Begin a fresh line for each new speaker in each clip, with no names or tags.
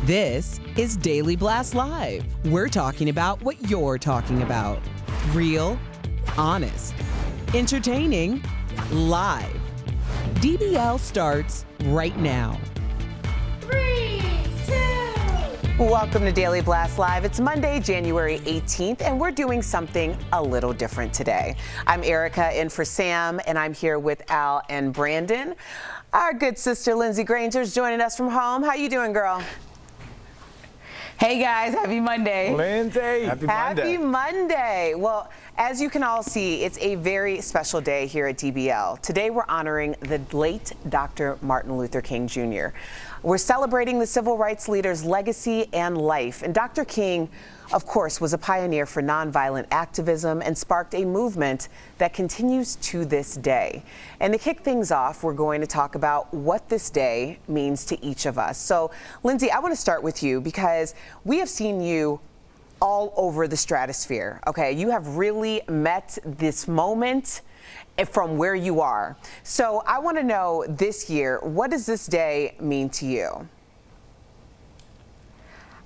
This is Daily Blast Live. We're talking about what you're talking about. Real, honest, entertaining, live. DBL starts right now.
3, 2.
Welcome to Daily Blast Live. It's Monday, January 18th, and we're doing something a little different today. I'm Erica in for Sam, and I'm here with Al and Brandon. Our good sister Lindsay Granger's joining us from home. How you doing, girl?
Hey guys, happy Monday.
Lindsay,
Happy Monday. Well, as you can all see, it's a very special day here at DBL. Today we're honoring the late Dr. Martin Luther King Jr. We're celebrating the civil rights leader's legacy and life. And Dr. King, of course, was a pioneer for nonviolent activism and sparked a movement that continues to this day. And to kick things off, we're going to talk about what this day means to each of us. So, Lindsay, I want to start with you because we have seen you all over the stratosphere, okay? You have really met this moment from where you are. So I want to know this year, what does this day mean to you?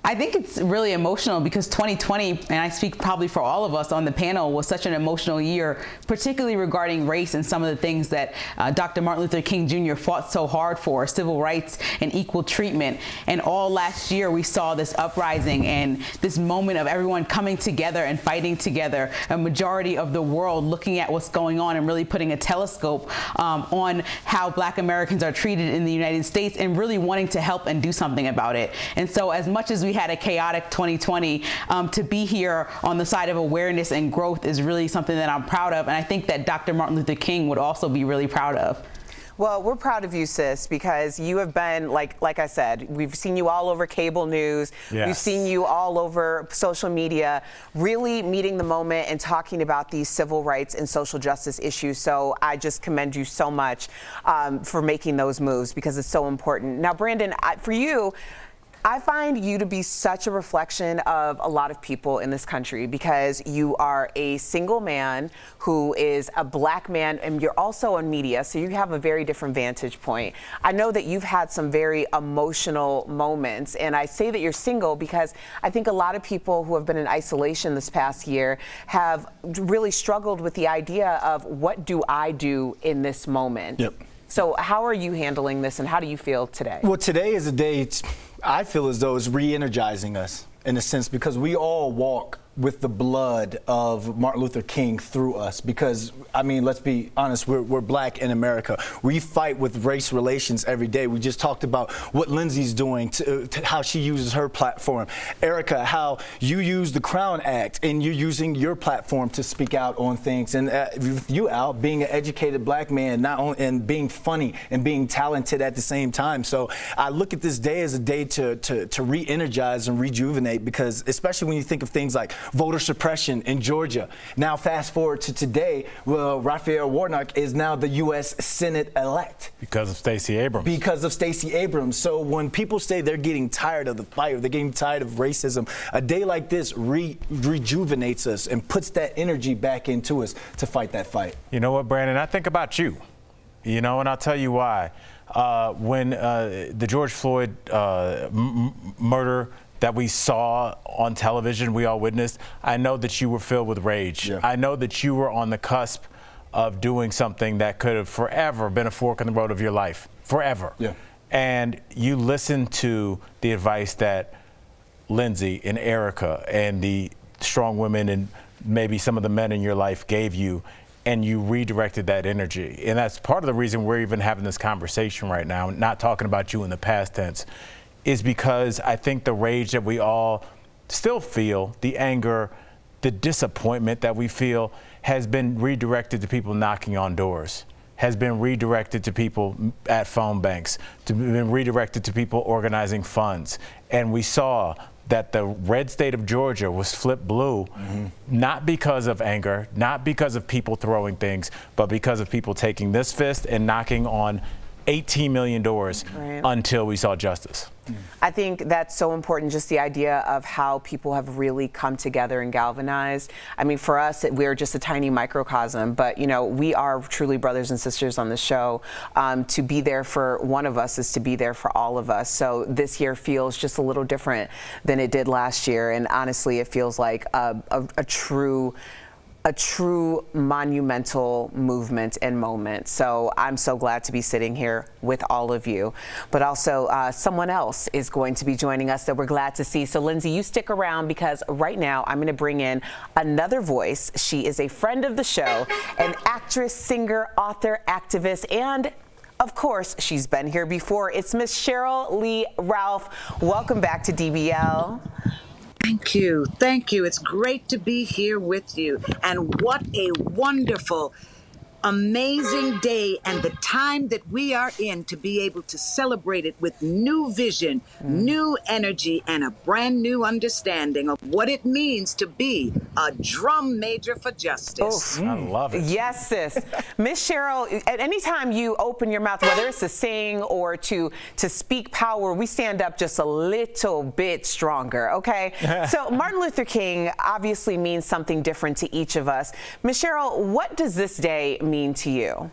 I think it's really emotional because 2020, and I speak probably for all of us on the panel, was such an emotional year, particularly regarding race and some of the things that Dr. Martin Luther King Jr. fought so hard for, civil rights and equal treatment. And all last year we saw this uprising and this moment of everyone coming together and fighting together, a majority of the world looking at what's going on and really putting a telescope on how Black Americans are treated in the United States and really wanting to help and do something about it. And so as much as we had a chaotic 2020, to be here on the side of awareness and growth is really something that I'm proud of, and I think that Dr. Martin Luther King would also be really proud of.
Well, we're proud of you, sis, because you have been, like I said, we've seen you all over cable news.
Yes.
We've seen you all over social media, really meeting the moment and talking about these civil rights and social justice issues. So I just commend you so much for making those moves because it's so important. Now, Brandon, for you, I find you to be such a reflection of a lot of people in this country because you are a single man who is a Black man, and you're also in media, so you have a very different vantage point. I know that you've had some very emotional moments, and I say that you're single because I think a lot of people who have been in isolation this past year have really struggled with the idea of what do I do in this moment?
Yep.
So how are you handling this, and how do you feel today?
Well, today is a day I feel as though it's re-energizing us in a sense because we all walk with the blood of Martin Luther King through us because, I mean, let's be honest, we're Black in America. We fight with race relations every day. We just talked about what Lindsay's doing, to how she uses her platform. Erica, how you use the Crown Act and you're using your platform to speak out on things. And you, Al, being an educated Black man, not only and being funny and being talented at the same time. So I look at this day as a day to re-energize and rejuvenate because especially when you think of things like voter suppression in Georgia. Now fast forward to today, well, Raphael Warnock is now the U.S. Senate elect.
Because of Stacey Abrams.
Because of Stacey Abrams. So when people say they're getting tired of the fight, they're getting tired of racism, a day like this rejuvenates us and puts that energy back into us to fight that fight.
You know what, Brandon? I think about you, and I'll tell you why. When the George Floyd murder that we saw on television, we all witnessed, I know that you were filled with rage.
Yeah.
I know that you were on the cusp of doing something that could have forever been a fork in the road of your life, forever.
Yeah.
And you listened to the advice that Lindsay and Erica and the strong women and maybe some of the men in your life gave you, and you redirected that energy. And that's part of the reason we're even having this conversation right now, not talking about you in the past tense, is because I think the rage that we all still feel, the anger, the disappointment that we feel has been redirected to people knocking on doors, has been redirected to people at phone banks, been redirected to people organizing funds. And we saw that the red state of Georgia was flipped blue, not because of anger, not because of people throwing things, but because of people taking this fist and knocking on 18 million doors
Right.
until we saw justice.
I think that's so important, just the idea of how people have really come together and galvanized. I mean, for us, we're just a tiny microcosm, but, you know, we are truly brothers and sisters on the show. To be there for one of us is to be there for all of us. So this year feels just a little different than it did last year. And honestly, it feels like a true monumental movement and moment. So I'm so glad to be sitting here with all of you. But also someone else is going to be joining us that we're glad to see. So Lindsay, you stick around because right now I'm going to bring in another voice. She is a friend of the show, an actress, singer, author, activist, and of course, she's been here before. It's Miss Cheryl Lee Ralph. Welcome back to DBL.
Thank you. Thank you. It's great to be here with you. And what a wonderful, amazing day and the time that we are in to be able to celebrate it with new vision, new energy, and a brand new understanding of what it means to be a drum major for justice.
I love it.
Yes, sis. Miss Cheryl, at any time you open your mouth, whether it's to sing or to speak power, we stand up just a little bit stronger, okay? So Martin Luther King obviously means something different to each of us. Miss Cheryl, what does this day mean to you?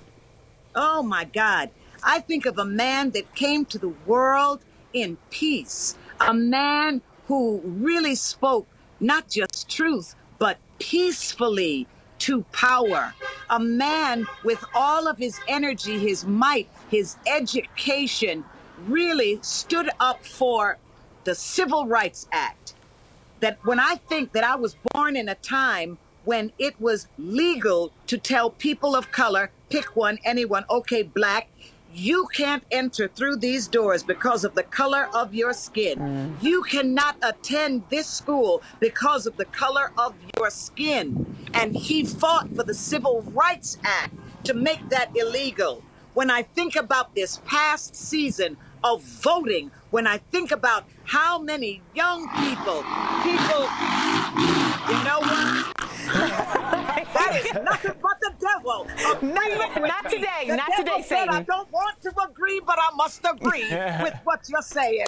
Oh my God. I think of a man that came to the world in peace, a man who really spoke not just truth, but peacefully to power, a man with all of his energy, his might, his education, really stood up for the Civil Rights Act. That when I think that I was born in a time when it was legal to tell people of color, pick one, anyone, okay, black, you can't enter through these doors because of the color of your skin. You cannot attend this school because of the color of your skin. And he fought for the Civil Rights Act to make that illegal. When I think about this past season of voting, when I think about how many young people, you know what? That is nothing but the devil.
Not today,
The
not
devil
today,
said, I
Satan.
don't want to agree, but I must agree with what you're saying.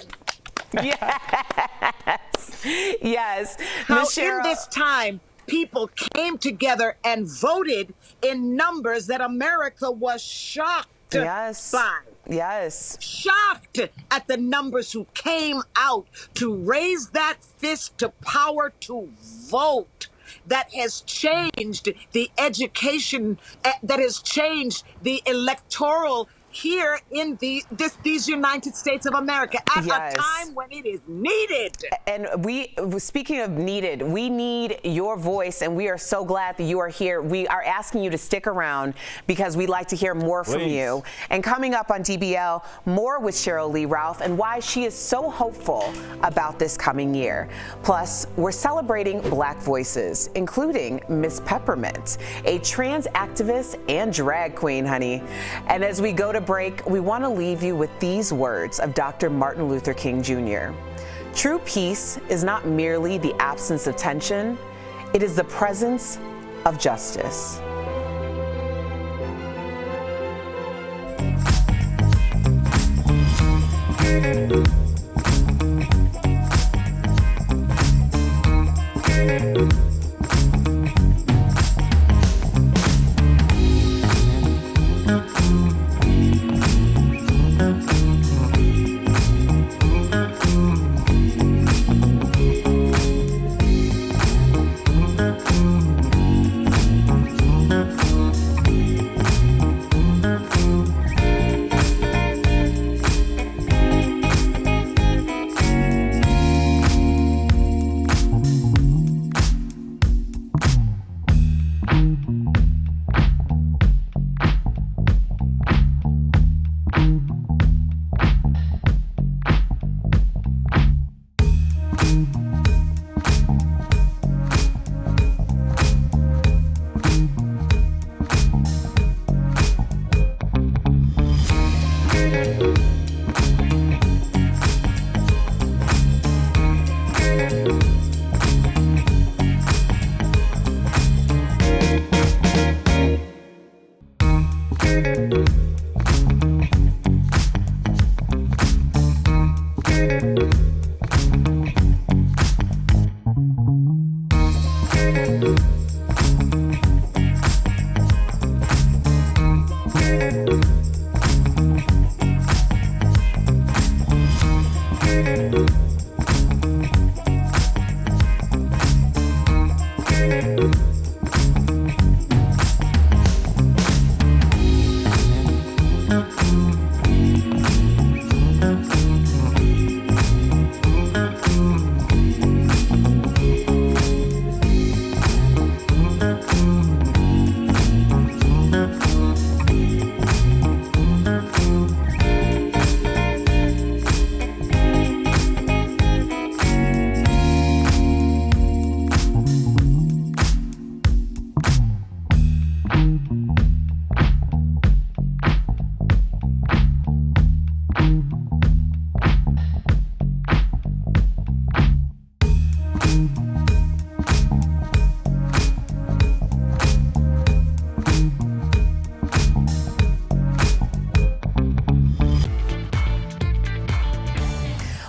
Yes. Yes.
How
Miss
in
Cheryl,
this time, people came together and voted in numbers that America was shocked
yes.
by.
Yes.
Shocked at the numbers who came out to raise that fist to power to vote. That has changed the education, that has changed the electoral here in these United States of America at
Yes.
a time when it is needed.
And speaking of needed, we need your voice, and we are so glad that you are here. We are asking you to stick around because we'd like to hear more from
Please.
you. And coming up on DBL, more with Cheryl Lee Ralph and why she is so hopeful about this coming year. Plus, we're celebrating Black voices, including Miss Peppermint, a trans activist and drag queen, honey. And as we go to break, we want to leave you with these words of Dr. Martin Luther King Jr. True peace is not merely the absence of tension, it is the presence of justice.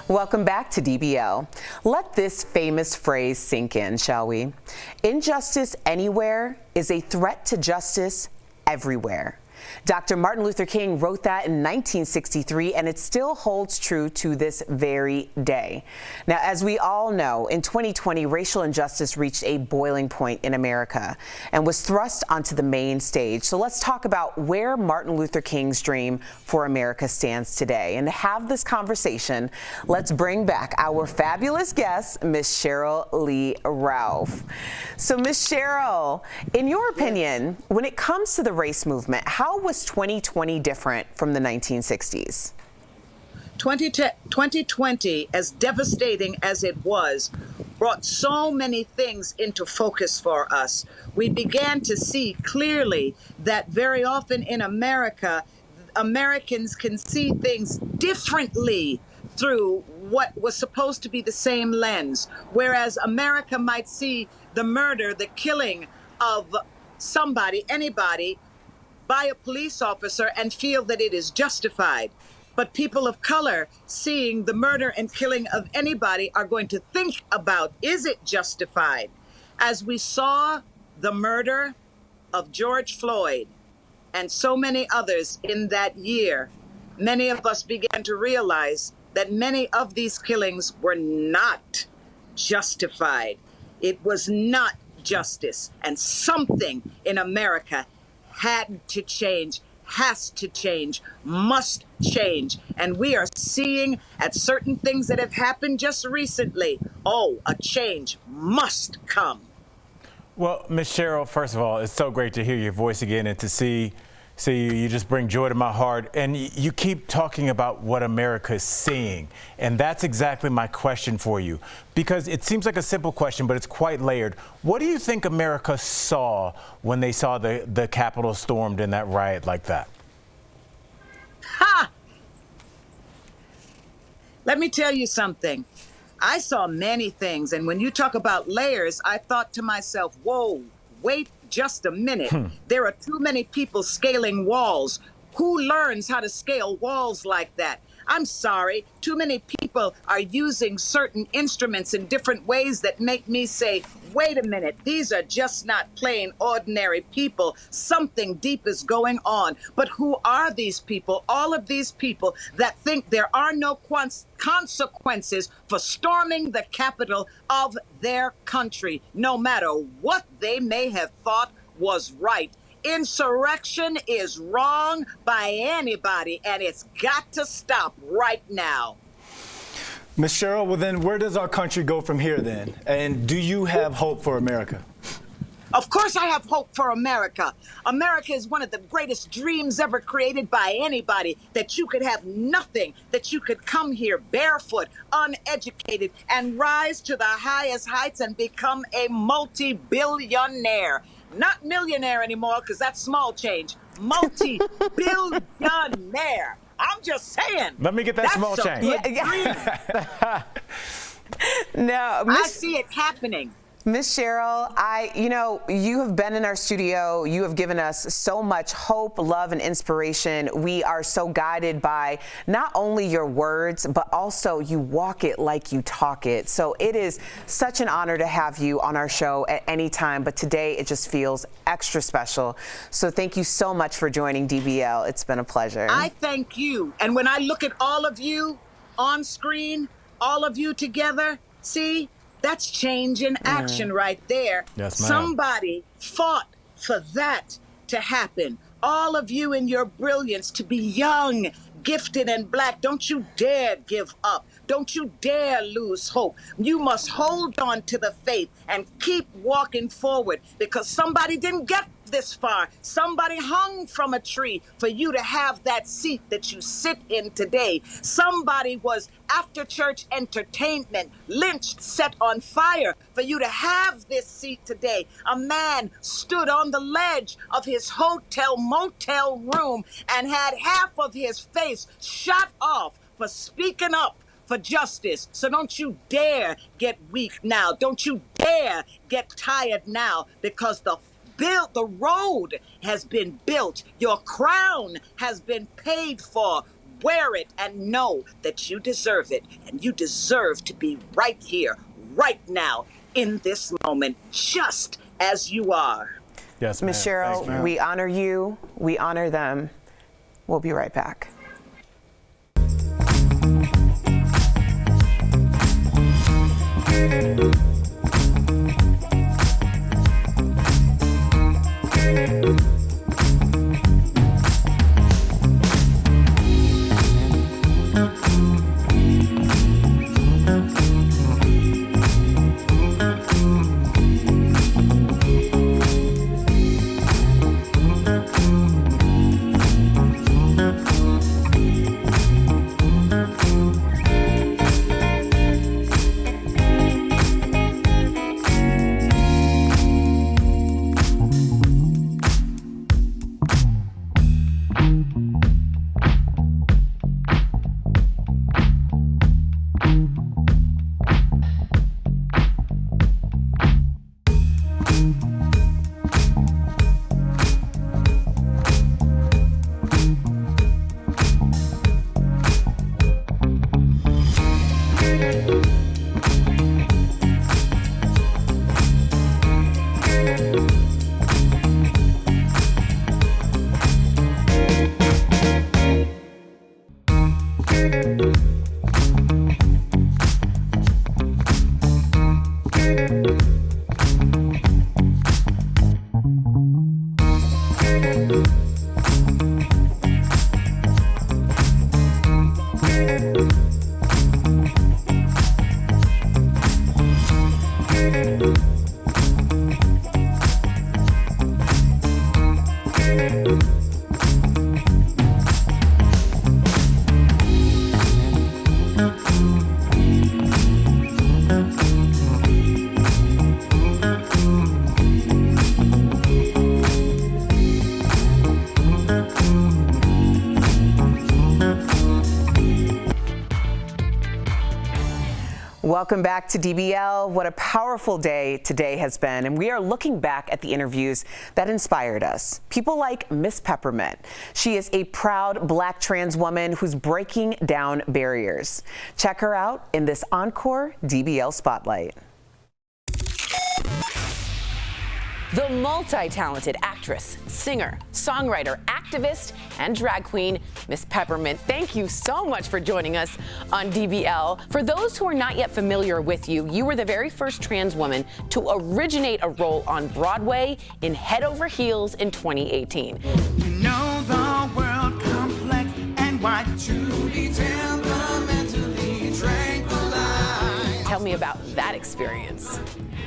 Welcome back to DBL. Let this famous phrase sink in, shall we? Injustice anywhere is a threat to justice everywhere. Dr. Martin Luther King wrote that in 1963, and it still holds true to this very day. Now, as we all know, in 2020, racial injustice reached a boiling point in America and was thrust onto the main stage. So let's talk about where Martin Luther King's dream for America stands today. And to have this conversation, let's bring back our fabulous guest, Miss Cheryl Lee Ralph. So, Miss Cheryl, in your opinion, when it comes to the race movement, how was 2020 different from the 1960s?
2020, as devastating as it was, brought so many things into focus for us. We began to see clearly that very often in America, Americans can see things differently through what was supposed to be the same lens. Whereas America might see the murder, the killing of somebody, anybody, by a police officer and feel that it is justified. But people of color seeing the murder and killing of anybody are going to think about, is it justified? As we saw the murder of George Floyd and so many others in that year, many of us began to realize that many of these killings were not justified. It was not justice, and something in America had to change, has to change, must change. And we are seeing at certain things that have happened just recently, a change must come.
Well, Ms. Cheryl, first of all, it's so great to hear your voice again and to see you. You just bring joy to my heart. And you keep talking about what America is seeing. And that's exactly my question for you. Because it seems like a simple question, but it's quite layered. What do you think America saw when they saw the Capitol stormed in that riot like that?
Ha! Let me tell you something. I saw many things. And when you talk about layers, I thought to myself, whoa, wait just a minute. There are too many people scaling walls. Who learns how to scale walls like that? I'm sorry, too many people are using certain instruments in different ways that make me say, wait a minute, these are just not plain ordinary people. Something deep is going on. But who are these people? All of these people that think there are no consequences for storming the capital of their country, no matter what they may have thought was right. Insurrection is wrong by anybody, and it's got to stop right now.
Ms. Cheryl, well then, where does our country go from here then? And do you have hope for America?
Of course I have hope for America. America is one of the greatest dreams ever created by anybody, that you could have nothing, that you could come here barefoot, uneducated, and rise to the highest heights and become a multi-billionaire. Not millionaire anymore, because that's small change. Multi-billionaire. I'm just saying.
Let me get that small change.
No,
I see it happening.
Miss Cheryl, you have been in our studio. You have given us so much hope, love, and inspiration. We are so guided by not only your words, but also you walk it like you talk it. So it is such an honor to have you on our show at any time, but today it just feels extra special. So thank you so much for joining DBL. It's been a pleasure.
I thank you. And when I look at all of you on screen, all of you together, see? That's change in action right there.
Yes, ma'am.
Somebody fought for that to happen. All of you in your brilliance to be young, gifted, and black. Don't you dare give up. Don't you dare lose hope. You must hold on to the faith and keep walking forward, because somebody didn't get this far. Somebody hung from a tree for you to have that seat that you sit in today. Somebody was after church entertainment, lynched, set on fire for you to have this seat today. A man stood on the ledge of his hotel motel room and had half of his face shot off for speaking up for justice. So don't you dare get weak now. Don't you dare get tired now, because the road has been built. Your crown has been paid for. Wear it and know that you deserve it. And you deserve to be right here, right now, in this moment, just as you are.
Yes,
Ms. Cheryl,
Thanks, ma'am.
we honor you. We honor them. We'll be right back. Welcome back to DBL. What a powerful day today has been, and we are looking back at the interviews that inspired us. People like Miss Peppermint. She is a proud Black trans woman who's breaking down barriers. Check her out in this Encore DBL Spotlight.
The multi-talented actress, singer, songwriter, activist, and drag queen, Miss Peppermint. Thank you so much for joining us on DBL. For those who are not yet familiar with you, you were the very first trans woman to originate a role on Broadway in Head Over Heels in 2018.
You know the world complex and why to be temperamentally tranquilized.
Tell me about that experience.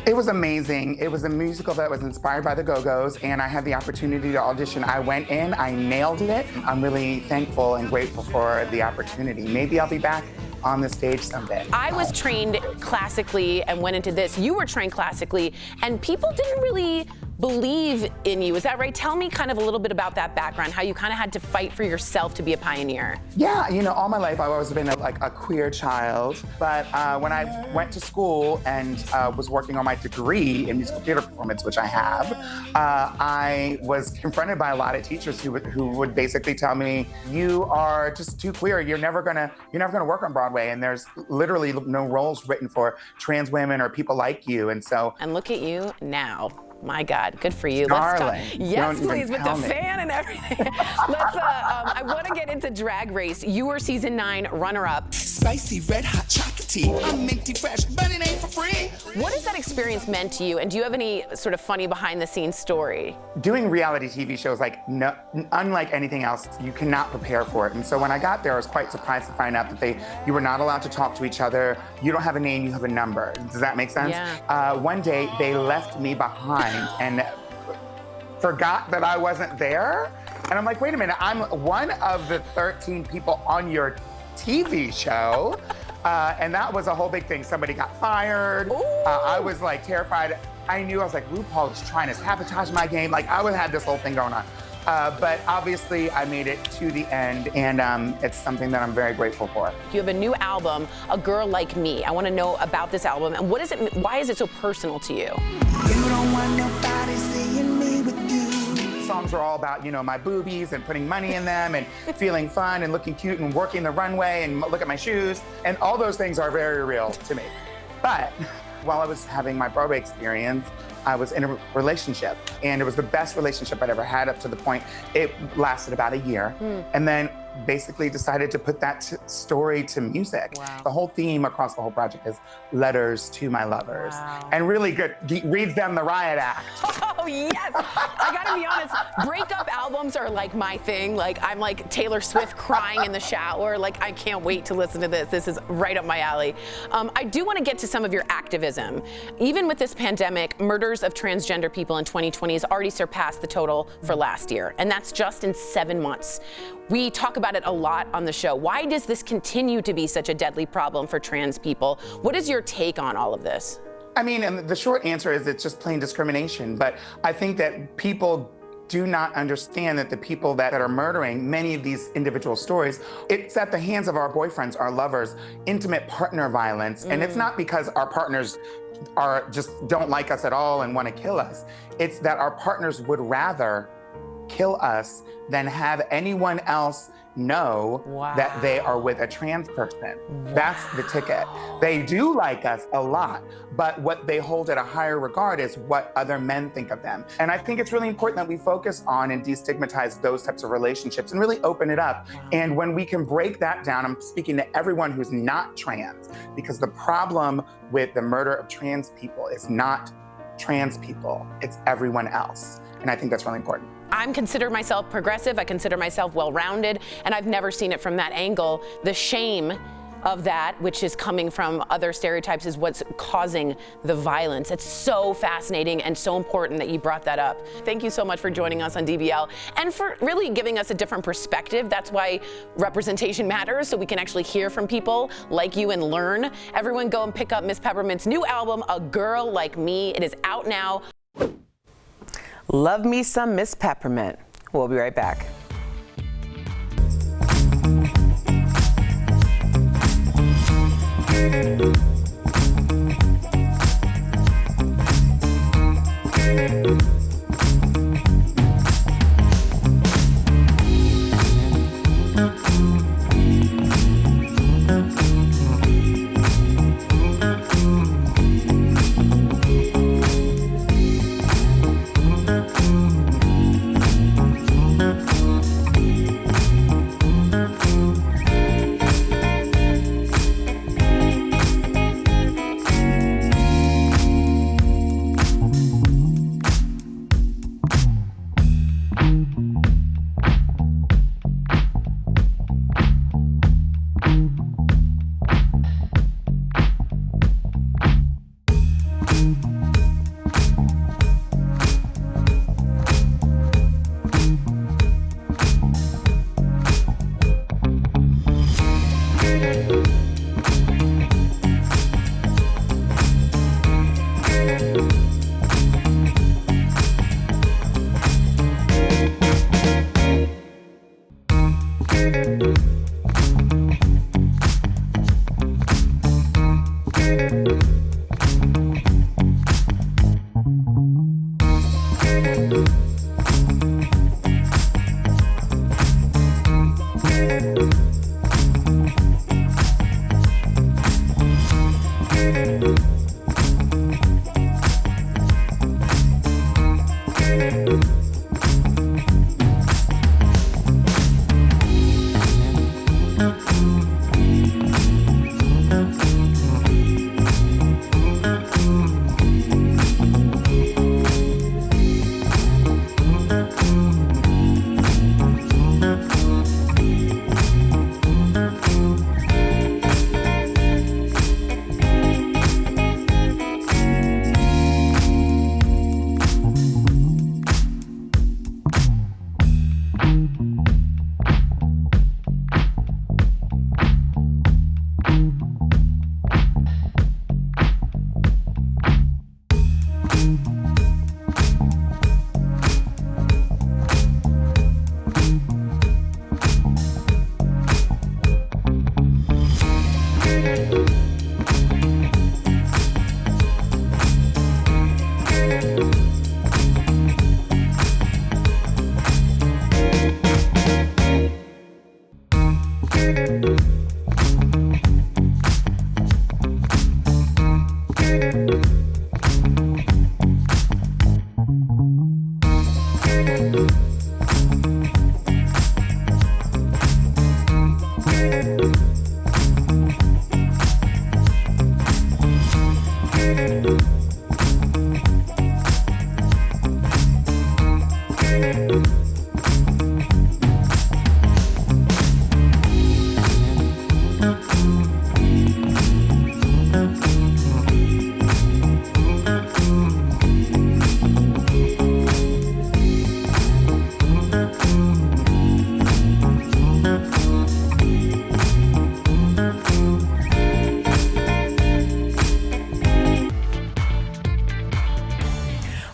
It was amazing. It was a musical that was inspired by the Go-Go's, and I had the opportunity to audition. I went in, I nailed it. I'm really thankful and grateful for the opportunity. Maybe I'll be back on the stage someday.
I was trained classically and went into this. You were trained classically, and people didn't really believe in you. Is that right? Tell me kind of a little bit about that background, how you kind of had to fight for yourself to be a pioneer.
Yeah, you know, all my life I've always been a queer child, but when I went to school and was working on my degree in musical theater performance, which I have, I was confronted by a lot of teachers who would basically tell me, "You are just too queer. You're never gonna work on Broadway, and there's literally no roles written for trans women or people like you." And
look at you now. My God, good for you.
Darling,
Let's talk. Yes, please, with the fan and everything. I want to get into Drag Race. You were season 9 runner-up.
Spicy, red hot chocolatey. I'm minty fresh, but it ain't for free.
What has that experience meant to you? And do you have any sort of funny behind-the-scenes story?
Doing reality TV shows, unlike anything else, you cannot prepare for it. And so when I got there, I was quite surprised to find out that you were not allowed to talk to each other. You don't have a name, you have a number. Does that make sense?
Yeah.
One day, they left me behind and forgot that I wasn't there. And I'm like, wait a minute, I'm one of the 13 people on your TV show. And that was a whole big thing. Somebody got fired. I was like terrified. I was like, RuPaul is trying to sabotage my game. Like I had this whole thing going on. But obviously I made it to the end, and it's something that I'm very grateful for.
You have a new album, A Girl Like Me. I want to know about this album and why is it so personal to you?
You don't want nobody seeing me with you.
Songs are all about, you know, my boobies and putting money in them and feeling fun and looking cute and working the runway and look at my shoes. And all those things are very real to me. But while I was having my Broadway experience, I was in a relationship, and it was the best relationship I'd ever had up to the point. It lasted about a year, and then basically decided to put that story to music.
Wow.
The whole theme across the whole project is letters to my lovers.
Wow.
And really good, reads them the riot act.
Oh, yes. I gotta be honest, breakup albums are like my thing. Like, I'm like Taylor Swift crying in the shower. Like, I can't wait to listen to this. This is right up my alley. I do want to get to some of your activism. Even with this pandemic, murders of transgender people in 2020 has already surpassed the total for last year. And that's just in 7 months. We talk about it a lot on the show. Why does this continue to be such a deadly problem for trans people? What is your take on all of this?
I mean, and the short answer is it's just plain discrimination. But I think that people do not understand that the people that are murdering many of these individual stories, it's at the hands of our boyfriends, our lovers, intimate partner violence. And it's not because our partners don't like us at all and want to kill us. It's that our partners would rather kill us than have anyone else know that they are with a trans person. That's the ticket. They do like us a lot, but what they hold at a higher regard is what other men think of them. And I think it's really important that we focus on and destigmatize those types of relationships and really open it up. And when we can break that down, I'm speaking to everyone who's not trans, because the problem with the murder of trans people is not trans people, it's everyone else. And I think that's really important.
I consider myself progressive, I consider myself well-rounded, and I've never seen it from that angle. The shame of that, which is coming from other stereotypes, is what's causing the violence. It's so fascinating and so important that you brought that up. Thank you so much for joining us on DBL and for really giving us a different perspective. That's why representation matters, so we can actually hear from people like you and learn. Everyone go and pick up Miss Peppermint's new album, A Girl Like Me. It is out now.
Love me some Miss Peppermint. We'll be right back.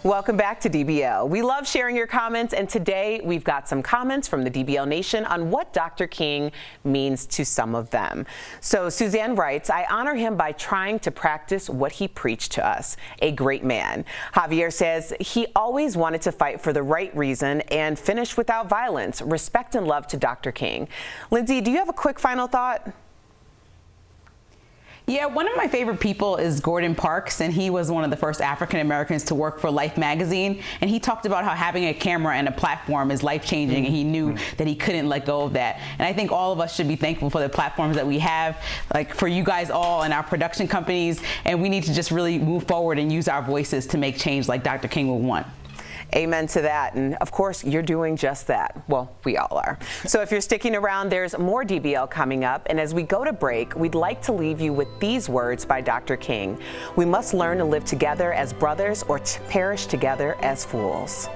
Welcome back to DBL. We love sharing your comments, and today we've got some comments from the DBL Nation on what Dr. King means to some of them. So Suzanne writes, I honor him by trying to practice what he preached to us. A great man. Javier says he always wanted to fight for the right reason and finish without violence. Respect and love to Dr. King. Lindsay, do you have a quick final thought?
Yeah, one of my favorite people is Gordon Parks, and he was one of the first African Americans to work for Life magazine. And he talked about how having a camera and a platform is life-changing, and he knew that he couldn't let go of that. And I think all of us should be thankful for the platforms that we have, like for you guys all and our production companies. And we need to just really move forward and use our voices to make change like Dr. King would want.
Amen to that. And of course, you're doing just that. Well, we all are. So if you're sticking around, there's more DBL coming up. And as we go to break, we'd like to leave you with these words by Dr. King. We must learn to live together as brothers or perish together as fools.